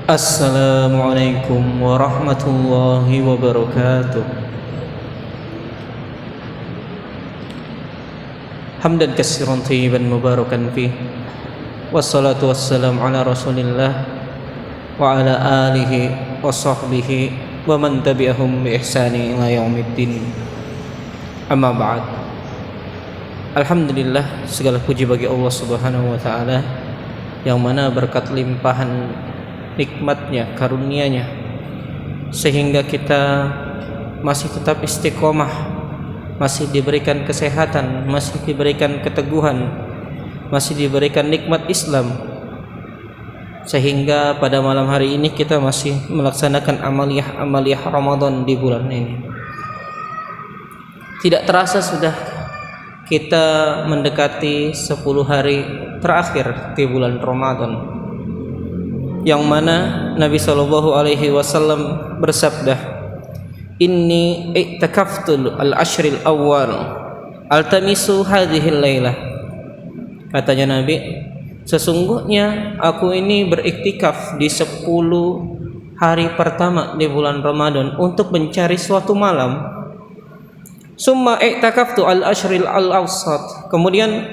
Assalamualaikum warahmatullahi wabarakatuh. Hamdan katsiran thayyiban mubarakan fih. Wassalatu wassalamu ala Rasulillah wa ala alihi wa sahbihi wa man tabi'ahum bi ihsani ila yaumiddin. Amma ba'd. Alhamdulillah, segala puji bagi Allah Subhanahu wa taala yang mana berkat limpahan nikmatnya, karunia-Nya, sehingga kita masih tetap istiqomah, masih diberikan kesehatan, masih diberikan keteguhan, masih diberikan nikmat Islam, sehingga pada malam hari ini kita masih melaksanakan amaliyah Ramadan di bulan ini. Tidak terasa sudah kita mendekati 10 hari terakhir di bulan Ramadan, yang mana Nabi sallallahu alaihi wasallam bersabda, "Inni i'takaftu al-ashril awwal altamisu hadhihi al-lailah." Katanya Nabi, sesungguhnya aku ini beriktikaf di 10 hari pertama di bulan Ramadan untuk mencari suatu malam. Summa i'takaftu al-ashril al-awsat. Kemudian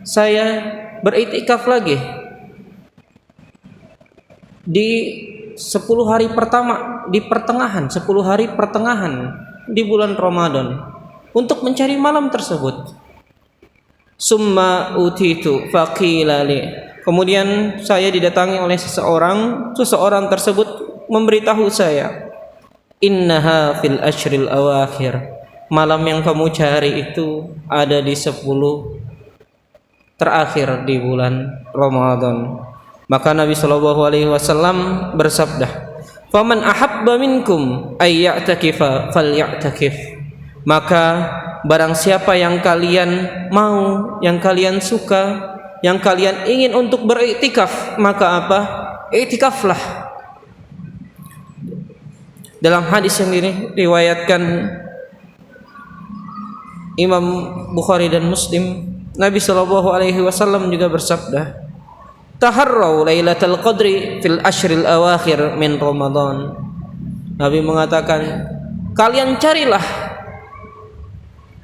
saya beriktikaf lagi di 10 hari pertama, di pertengahan, 10 hari pertengahan di bulan Ramadan untuk mencari malam tersebut. Summa utitu faqila li. Kemudian saya didatangi oleh seseorang tersebut memberitahu saya, innaha fil ashril awakhir. Malam yang kamu cari itu ada di 10 terakhir di bulan Ramadan. Maka Nabi sallallahu alaihi wasallam bersabda, "Faman ahabba minkum ay ya'takifa falya'takif." Maka barang siapa yang kalian mau, yang kalian suka, yang kalian ingin untuk beriktikaf, maka apa? Iktikaflah. Dalam hadis yang diriwayatkan Imam Bukhari dan Muslim, Nabi sallallahu alaihi wasallam juga bersabda, "Taharraw lailatul qadri fil ashril awakhir min Ramadan." Nabi mengatakan, kalian carilah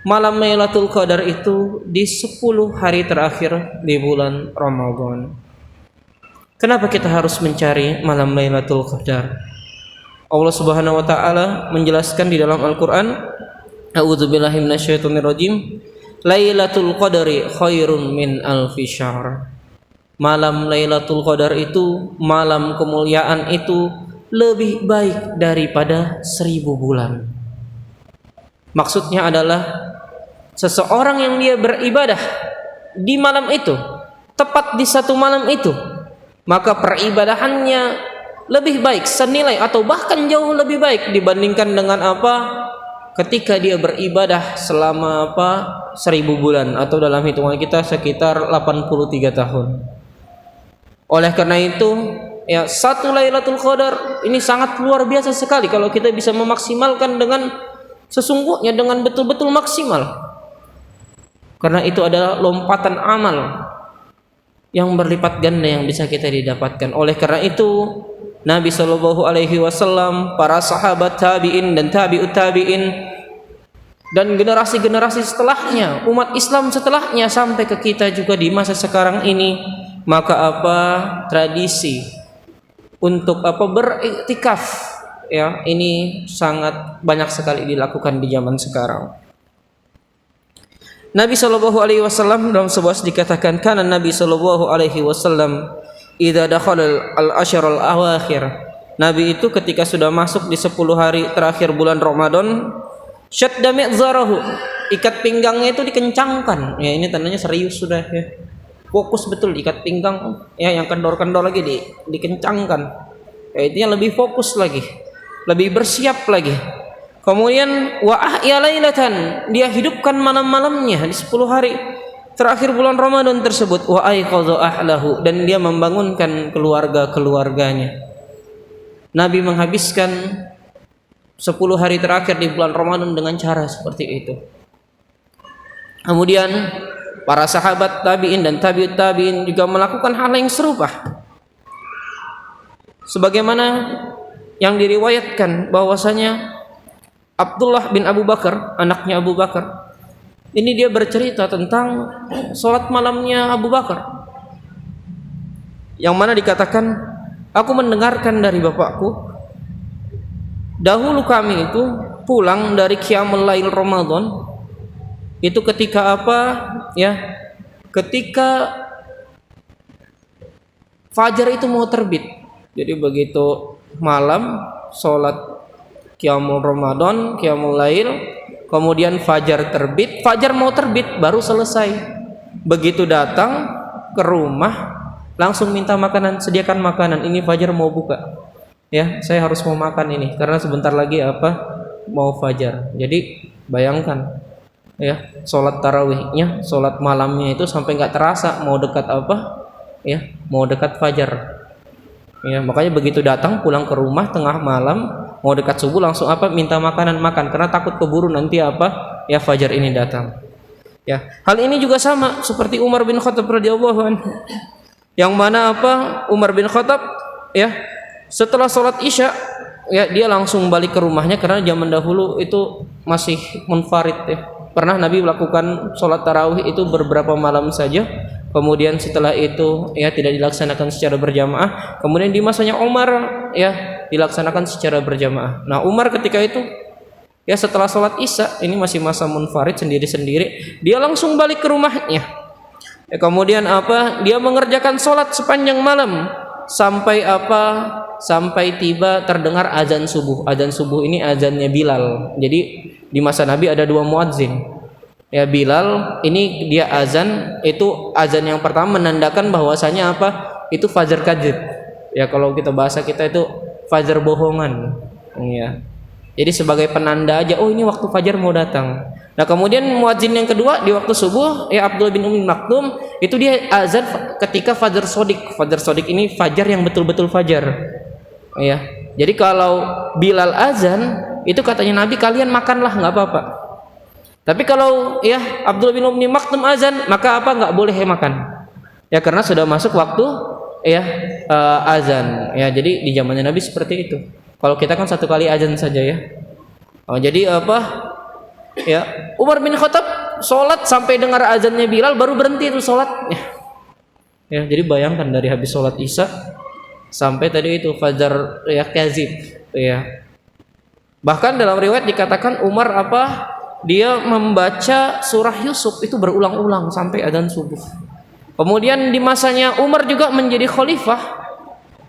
malam Lailatul Qadar itu di 10 hari terakhir di bulan Ramadan. Kenapa kita harus mencari malam Lailatul Qadar? Allah Subhanahu wa taala menjelaskan di dalam Al-Qur'an, A'udzubillahi minasyaitonirrajim, "Lailatul Qadri khairun min alfi syahr." Malam Lailatul Qadar itu, malam kemuliaan itu lebih baik daripada 1000 bulan. Maksudnya adalah seseorang yang dia beribadah di malam itu, tepat di satu malam itu, maka peribadahannya lebih baik, senilai atau bahkan jauh lebih baik dibandingkan dengan apa? Ketika dia beribadah selama 1000 bulan, atau dalam hitungan kita sekitar 83 tahun. Oleh karena itu, ya, satu Lailatul Qadar ini sangat luar biasa sekali kalau kita bisa memaksimalkan dengan sesungguhnya, dengan betul-betul maksimal. Karena itu adalah lompatan amal yang berlipat ganda yang bisa kita didapatkan. Oleh karena itu, Nabi sallallahu alaihi wasallam, para sahabat tabi'in dan tabi'ut tabi'in, dan generasi-generasi setelahnya, umat Islam setelahnya sampai ke kita juga di masa sekarang ini, maka tradisi untuk beriktikaf, ya, ini sangat banyak sekali dilakukan di zaman sekarang. Nabi sallallahu alaihi wasallam dalam sebuah dikatakan, kana Nabi sallallahu alaihi wasallam idza dakhala al-ashr al-awakhir. Nabi itu ketika sudah masuk di 10 hari terakhir bulan Ramadan, syadda mi'zarahu, ikat pinggangnya itu dikencangkan. Ya, ini tandanya serius sudah, ya. Fokus betul, ikat pinggang, ya, yang kendor-kendor lagi dikencangkan. Ya, intinya lebih fokus lagi, lebih bersiap lagi. Kemudian wa ahya lailatan, dia hidupkan malam-malamnya di 10 hari terakhir bulan Ramadan tersebut. Wa aiqadha ahlahu, dan dia membangunkan keluarga-keluarganya. Nabi menghabiskan 10 hari terakhir di bulan Ramadan dengan cara seperti itu. Kemudian para sahabat tabi'in dan tabi'ut tabi'in juga melakukan hal yang serupa. sebagaimana yang diriwayatkan bahwasanya Abdullah bin Abu Bakar, anaknya Abu Bakar, ini dia bercerita tentang sholat malamnya Abu Bakar, yang mana dikatakan, aku mendengarkan dari bapakku, dahulu kami itu pulang dari Qiyamul Lail Ramadan itu ketika apa ya, ketika fajar itu mau terbit. Jadi begitu malam sholat Qiyamul Ramadan, Qiyamul Lail, kemudian fajar terbit, fajar mau terbit baru selesai. Begitu datang ke rumah langsung minta makanan, sediakan makanan, ini fajar mau buka. Ya, saya harus mau makan ini karena sebentar lagi apa mau fajar. Jadi bayangkan ya, sholat tarawihnya, sholat malamnya itu sampai nggak terasa mau dekat apa ya, mau dekat fajar. Ya, makanya begitu datang pulang ke rumah tengah malam mau dekat subuh langsung apa minta makanan, makan karena takut keburu nanti apa ya fajar ini datang. Ya, hal ini juga sama seperti Umar bin Khattab radhiyallahu anhu, yang mana apa Umar bin Khattab ya setelah sholat isya ya dia langsung balik ke rumahnya karena zaman dahulu itu masih munfarid ya. Pernah Nabi melakukan sholat tarawih itu beberapa malam saja, kemudian setelah itu ya tidak dilaksanakan secara berjamaah, kemudian di masanya Umar ya dilaksanakan secara berjamaah. Nah Umar ketika itu ya setelah sholat isya, ini masih masa munfarid sendiri-sendiri, dia langsung balik ke rumahnya ya, kemudian apa dia mengerjakan sholat sepanjang malam sampai apa, sampai tiba terdengar azan subuh. Azan subuh ini azannya Bilal. Jadi di masa Nabi ada dua muadzin. Ya Bilal ini dia azan, itu azan yang pertama menandakan bahwasanya apa? Itu fajar kadzib. Ya kalau kita bahasa kita itu fajar bohongan. Ya. Jadi sebagai penanda aja, oh ini waktu fajar mau datang. Nah kemudian muadzin yang kedua di waktu subuh ya Abdullah bin Ummi Maktum, itu dia azan ketika fajar sodik. Fajar sodik ini fajar yang betul-betul fajar. Ya. Jadi kalau Bilal azan itu katanya Nabi, kalian makanlah nggak apa-apa. Tapi kalau ya Abdullah bin Ummi Maktum azan, maka apa nggak boleh makan. Ya karena sudah masuk waktu ya azan. Ya jadi di zamannya Nabi seperti itu. Kalau kita kan satu kali azan saja ya. Oh, jadi apa? Ya Umar bin Khattab sholat sampai dengar azannya Bilal baru berhenti itu sholatnya. Ya jadi bayangkan dari habis sholat isya sampai tadi itu fajar ya kadzib ya. Bahkan dalam riwayat dikatakan Umar apa dia membaca surah Yusuf itu berulang-ulang sampai adzan subuh. Kemudian di masanya Umar juga menjadi khalifah,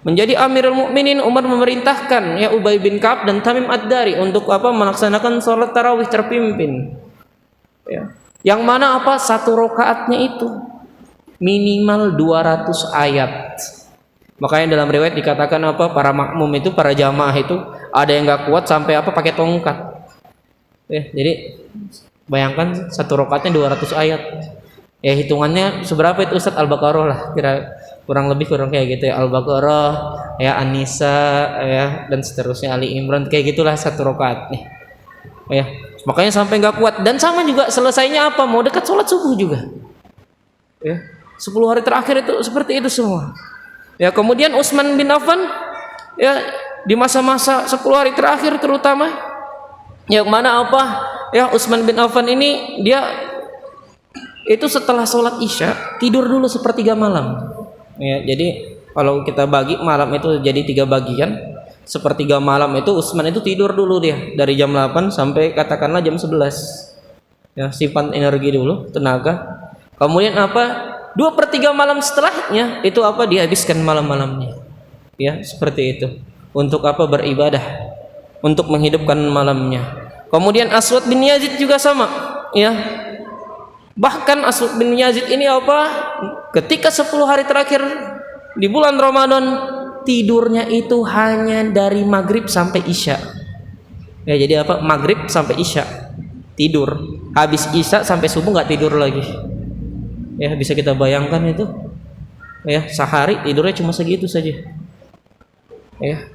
menjadi Amirul Mukminin, Umar memerintahkan ya Ubay bin Ka'ab dan Tamim Ad-Dari untuk apa melaksanakan sholat tarawih terpimpin. Ya. Yang mana apa satu rakaatnya itu minimal 200 ayat. Makanya dalam riwayat dikatakan apa para makmum itu, para jamaah itu ada yang nggak kuat sampai apa pakai tongkat. Ya, jadi bayangkan satu rakaatnya 200 ayat. Ya hitungannya seberapa itu Ustaz? Al-Baqarah lah kira kurang lebih kayak gitu ya, Al-Baqarah ya, An-Nisa ya dan seterusnya, Ali Imran kayak gitulah satu rakaat nih. Ya, makanya sampai nggak kuat dan sama juga selesainya apa mau dekat sholat subuh juga. Ya, 10 hari terakhir itu seperti itu semua. Ya, kemudian Utsman bin Affan ya di masa-masa 10 hari terakhir terutama yang mana apa ya Utsman bin Affan ini dia itu setelah sholat isya tidur dulu sepertiga malam. Ya, jadi kalau kita bagi malam itu jadi 3 bagian. Sepertiga malam itu Utsman itu tidur dulu dia dari jam 8 sampai katakanlah jam 11. Ya, simpan energi dulu, tenaga. Kemudian apa? 2/3 malam setelahnya itu apa dihabiskan malam-malamnya. Ya, seperti itu. Untuk apa? Beribadah. Untuk menghidupkan malamnya. Kemudian Aswad bin Yazid juga sama, ya. Bahkan Aswad bin Yazid ini apa? Ketika 10 hari terakhir di bulan Ramadan tidurnya itu hanya dari maghrib sampai isya. Ya, jadi apa? Maghrib sampai isya tidur. Habis isya sampai subuh nggak tidur lagi. Ya, bisa kita bayangkan itu. Ya, sehari tidurnya cuma segitu saja. Ya.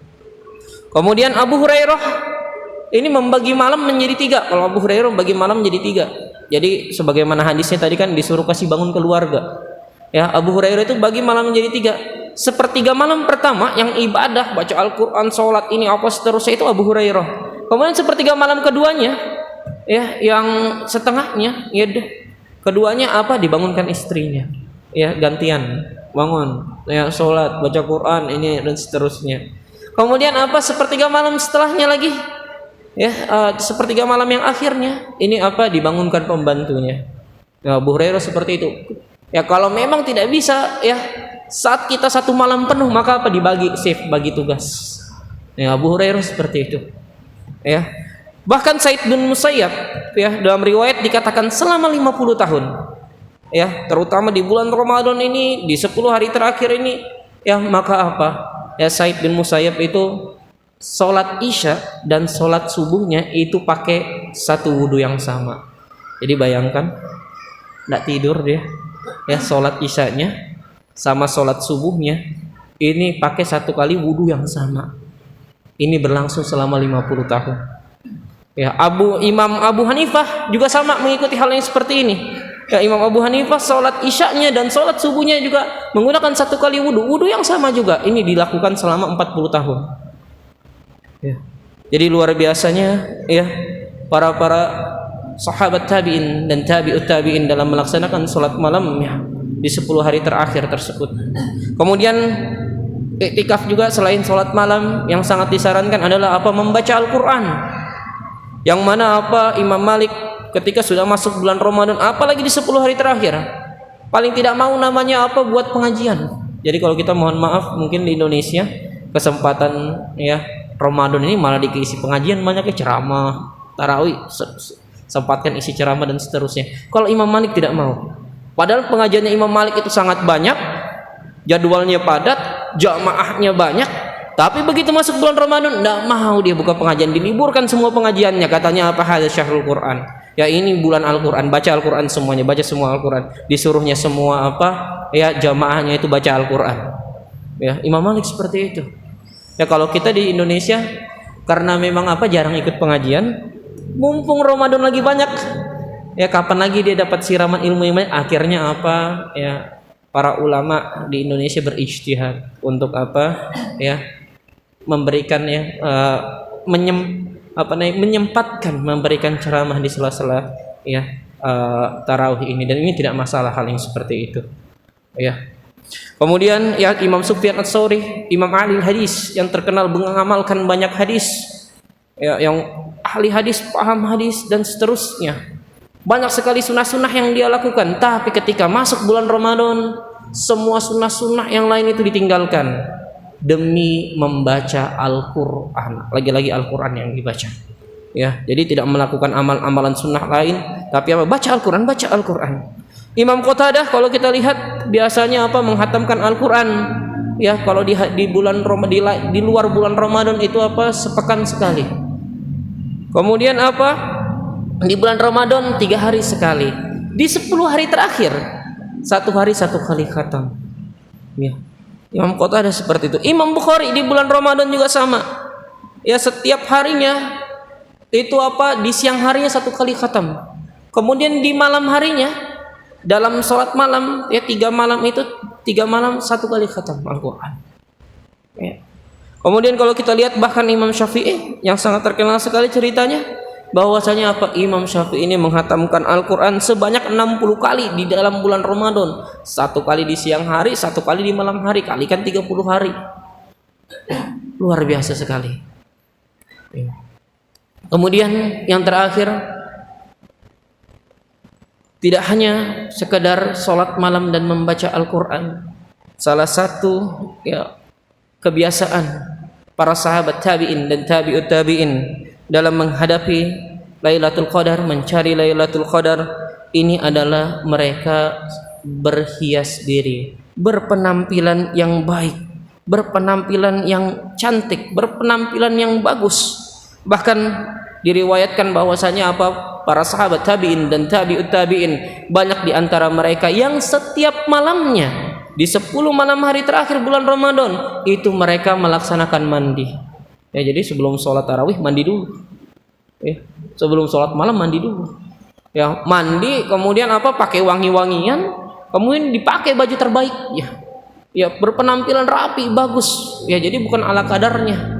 Kemudian Abu Hurairah ini membagi malam menjadi 3. Kalau Abu Hurairah bagi malam menjadi 3. Jadi sebagaimana hadisnya tadi kan disuruh kasih bangun keluarga. Ya, Abu Hurairah itu bagi malam menjadi 3. sepertiga malam pertama yang ibadah, baca Al-Quran, sholat ini apa seterusnya itu Abu Hurairah. Kemudian sepertiga malam keduanya, ya, yang setengahnya, ya, keduanya apa, dibangunkan istrinya, ya, gantian bangun, ya, sholat, baca Quran ini dan seterusnya. Kemudian apa, sepertiga malam setelahnya lagi, ya, sepertiga malam yang akhirnya ini apa, dibangunkan pembantunya. Ya, Abu Hurairah seperti itu. Ya, kalau memang tidak bisa, ya, saat kita satu malam penuh, maka apa, dibagi shift, bagi tugas. Ya, Abu Hurairah seperti itu. Ya, bahkan Said bin Musayyab, ya, dalam riwayat dikatakan selama 50 tahun, ya, terutama di bulan Ramadan ini, di 10 hari terakhir ini, ya, maka apa, ya, Said bin Musayyab itu sholat isya dan sholat subuhnya itu pakai satu wudhu yang sama. Jadi bayangkan, tidak tidur dia, ya, sholat isyanya sama sholat subuhnya ini pakai satu kali wudhu yang sama. Ini berlangsung selama 50 tahun. Ya, Imam Abu Hanifah juga sama mengikuti hal yang seperti ini. Ya, Imam Abu Hanifah sholat isyanya dan sholat subuhnya juga menggunakan satu kali wudhu yang sama juga. Ini dilakukan selama 40 tahun. Ya. Jadi luar biasanya, ya, para sahabat tabi'in dan tabi'ut tabi'in dalam melaksanakan sholat malam, ya, di 10 hari terakhir tersebut. Kemudian iktikaf juga selain sholat malam yang sangat disarankan adalah apa, membaca Al-Quran. Yang mana apa, Imam Malik ketika sudah masuk bulan Ramadan, apalagi di 10 hari terakhir, paling tidak mau namanya apa, buat pengajian. Jadi kalau kita mohon maaf, mungkin di Indonesia kesempatan, ya, Ramadan ini malah diisi pengajian, banyaknya ceramah, tarawih, sempatkan isi ceramah dan seterusnya. Kalau Imam Malik tidak mau. Padahal pengajiannya Imam Malik itu sangat banyak, jadwalnya padat, jamaahnya banyak, tapi begitu masuk bulan Ramadan tidak mau dia buka pengajian, diliburkan semua pengajiannya. Katanya apa, hadza syahrul Quran, ya, ini bulan Al-Quran, baca Al-Quran semuanya, baca semua Al-Quran. Disuruhnya semua apa, ya, jamaahnya itu baca Al-Quran. Ya, Imam Malik seperti itu. Ya, kalau kita di Indonesia karena memang apa, jarang ikut pengajian, mumpung Ramadan lagi banyak, ya, kapan lagi dia dapat siraman ilmu yang banyak, akhirnya apa, ya, para ulama di Indonesia berijtihad untuk apa, ya, memberikan, ya, menyempatkan memberikan ceramah di sela-sela, ya, tarawih ini, dan ini tidak masalah hal yang seperti itu, ya. Kemudian, ya, Imam Sufyan Ats-Tsauri, Imam ahli hadis yang terkenal mengamalkan banyak hadis, ya, yang ahli hadis, paham hadis dan seterusnya. Banyak sekali sunnah-sunnah yang dia lakukan, tapi ketika masuk bulan Ramadan, semua sunnah-sunnah yang lain itu ditinggalkan demi membaca Al-Quran. Lagi-lagi Al-Quran yang dibaca. Ya, jadi tidak melakukan amal-amalan sunnah lain, tapi apa? Baca Al-Quran, baca Al-Quran. Imam Qatadah kalau kita lihat biasanya apa, menghatamkan Al-Quran. Ya, kalau di bulan Ramadan, di luar bulan Ramadan itu apa, sepekan sekali. Kemudian apa, di bulan Ramadan 3 hari sekali. Di 10 hari terakhir 1 hari 1 kali khatam. Ya, Imam Qatadah seperti itu. Imam Bukhari di bulan Ramadan juga sama. Ya, setiap harinya itu apa, di siang harinya 1 kali khatam. Kemudian di malam harinya dalam sholat malam, ya, 3 malam itu 3 malam 1 kali khatam Al-Quran. Ya. Kemudian kalau kita lihat bahkan Imam Syafi'i yang sangat terkenal sekali ceritanya, bahwasanya apa, Imam Syafi'i ini menghatamkan Al-Quran sebanyak 60 kali di dalam bulan Ramadan. 1 kali di siang hari, 1 kali di malam hari, kalikan 30 hari. Ya, luar biasa sekali. Ya. Kemudian yang terakhir, tidak hanya sekedar sholat malam dan membaca Al-Quran. Salah satu, ya, kebiasaan para sahabat tabi'in dan tabi'ut tabi'in dalam menghadapi Lailatul Qadar, mencari Lailatul Qadar, ini adalah mereka berhias diri, berpenampilan yang baik, berpenampilan yang cantik, berpenampilan yang bagus. Bahkan diriwayatkan bahwasanya apa, para sahabat tabi'in dan tabi'ut tabi'in, banyak di antara mereka yang setiap malamnya di 10 malam hari terakhir bulan Ramadan itu mereka melaksanakan mandi. Ya, jadi sebelum sholat tarawih mandi dulu. Ya, sebelum sholat malam mandi dulu. Ya, mandi, kemudian apa, pakai wangi-wangian, kemudian dipakai baju terbaik. Ya, ya berpenampilan rapi, bagus. Ya jadi bukan ala kadarnya.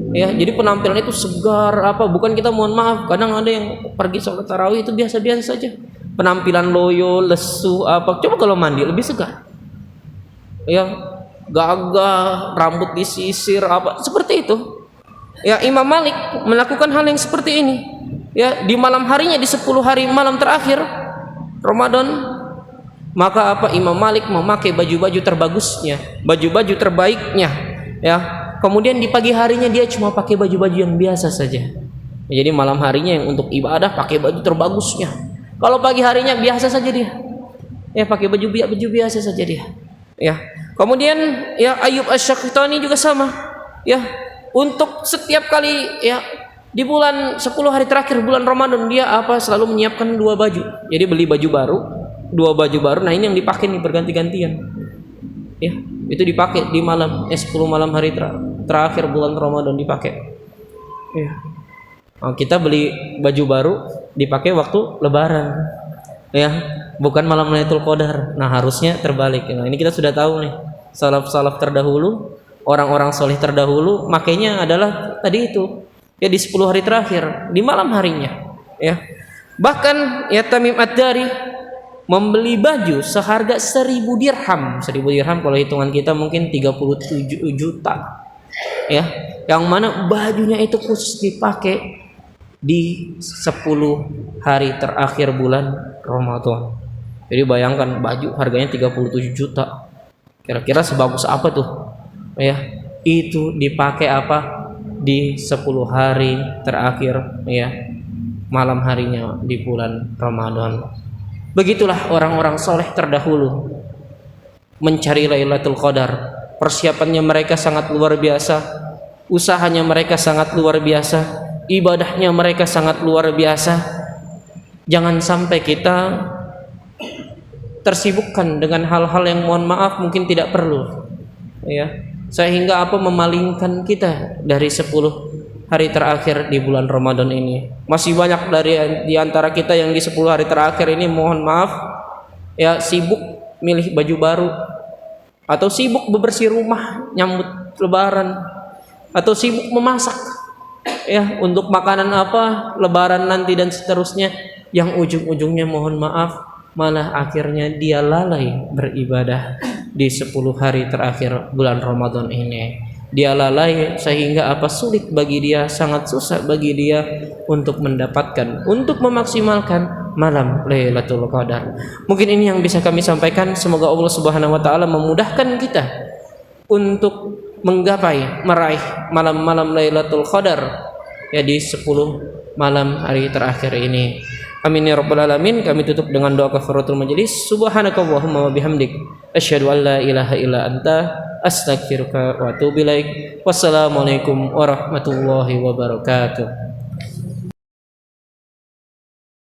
Ya, jadi penampilan itu segar apa, bukan kita mohon maaf, kadang ada yang pergi sholat tarawih itu biasa-biasa saja. Penampilan loyo, lesu apa. Coba kalau mandi lebih segar. Ya, gagah, rambut disisir apa, seperti itu. Ya, Imam Malik melakukan hal yang seperti ini. Ya, di malam harinya, di 10 hari malam terakhir Ramadan, maka apa, Imam Malik memakai baju-baju terbagusnya, baju-baju terbaiknya. Ya, kemudian di pagi harinya dia cuma pakai baju-baju yang biasa saja. Ya, jadi malam harinya yang untuk ibadah pakai baju terbagusnya. Kalau pagi harinya biasa saja dia. Ya, pakai baju biasa saja dia. Ya. Kemudian ya Ayyub Asy-Syaktani juga sama. Ya, untuk setiap kali ya di bulan 10 hari terakhir bulan Ramadan dia apa selalu menyiapkan 2 baju. Jadi beli baju baru, 2 baju baru. Nah, ini yang dipakai nih berganti-gantian. Ya, itu dipakai di malam 10 malam hari terakhir bulan Ramadan dipakai. Ya. Nah, kita beli baju baru dipakai waktu Lebaran. Ya, bukan malam Lailatul Qadar. Nah, harusnya terbalik. Nah, ini kita sudah tahu nih. Salaf-salaf terdahulu, orang-orang soleh terdahulu makanya adalah tadi itu. Ya di 10 hari terakhir, di malam harinya. Ya. Bahkan ya Tamim Ad-Dari membeli baju seharga 1000 dirham. 1000 dirham kalau hitungan kita mungkin 37 juta. Ya, yang mana bajunya itu khusus dipakai di 10 hari terakhir bulan Ramadan. Jadi bayangkan baju harganya 37 juta. Kira-kira sebagus apa tuh? Ya, itu dipakai apa? Di 10 hari terakhir ya, malam harinya di bulan Ramadan. Begitulah orang-orang soleh terdahulu mencari Lailatul Qadar. Persiapannya mereka sangat luar biasa, usahanya mereka sangat luar biasa, ibadahnya mereka sangat luar biasa. Jangan sampai kita tersibukkan dengan hal-hal yang mohon maaf mungkin tidak perlu, ya, sehingga apa memalingkan kita dari 10 hari terakhir di bulan Ramadan ini. Masih banyak dari di antara kita yang di 10 hari terakhir ini mohon maaf ya sibuk milih baju baru, atau sibuk bebersih rumah nyambut Lebaran, atau sibuk memasak ya untuk makanan apa Lebaran nanti dan seterusnya, yang ujung-ujungnya mohon maaf malah akhirnya dia lalai beribadah di 10 hari terakhir bulan Ramadan ini. Dia lalai sehingga apa sulit bagi dia, sangat susah bagi dia untuk mendapatkan, untuk memaksimalkan malam Lailatul Qadar. Mungkin ini yang bisa kami sampaikan. Semoga Allah Subhanahu wa taala memudahkan kita untuk menggapai, meraih malam-malam Lailatul Qadar ya di 10 malam hari terakhir ini. Amin ya rabbal alamin. Kami tutup dengan doa kafaratul majelis. Subhanakallahumma wa bihamdik asyhadu an la ilaha illa anta astaghfiruka wa atubu ilaik. Wassalamualaikum warahmatullahi wabarakatuh.